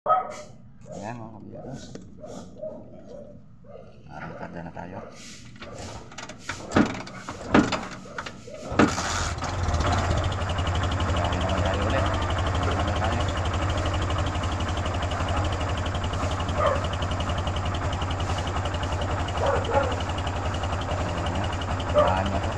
Ayan mga kabiyaros, arangkada na tayo. Biyahe naman tayo ulit. Ano tayo? Bahan niya po.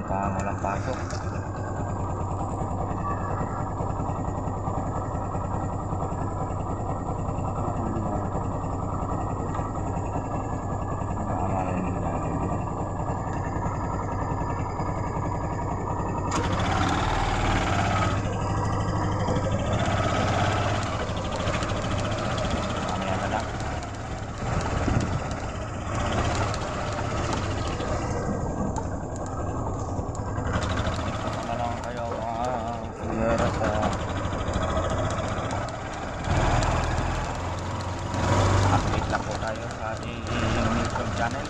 Walang pasok. Update lang po tayo sa ating YouTube channel.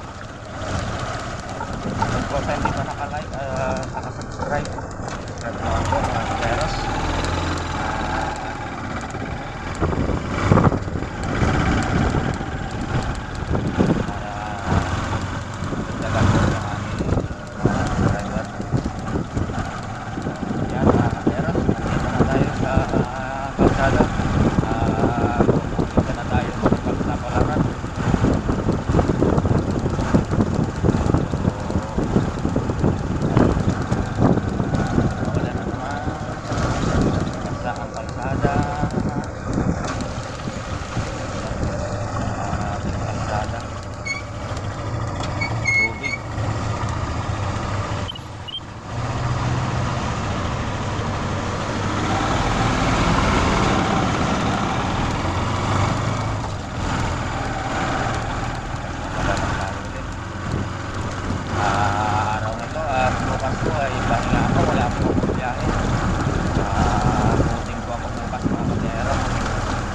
Kung sa hindi pa nakalike, nakasubscribe, subscribe naman po mga kaberos. Dagan po ng aming subscriber. Yan mga kaberos, nandito na tayo sa kalsada.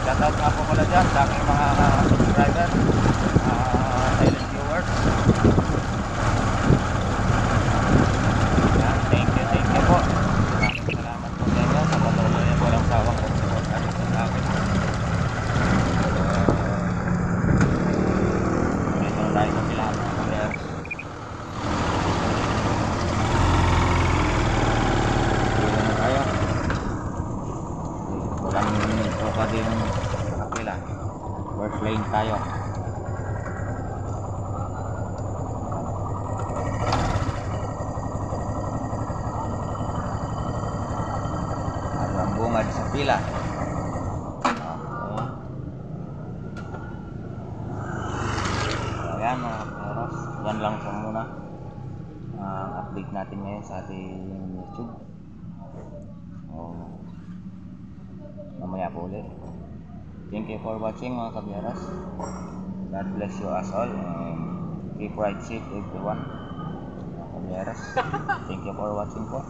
Shoutout nga po pala dyan sa aking mga subscriber, silent viewers. Yan, thank you po. Salamat po sa inyo sa patuloy na walang sawang support sa akin. Dito na tayo sa pilahan mga kaberos. Dito na tayo. Walang tropa din nakapila. First lane tayo. Ang bungad sa pila. Ayan mga kaperos, yan lang po muna update natin ngayon sa ating YouTube. Mamaya po ulit. Thank you for watching mga kaberos. God bless you as all, and keep right safe everyone mga kaberos. Thank you for watching po.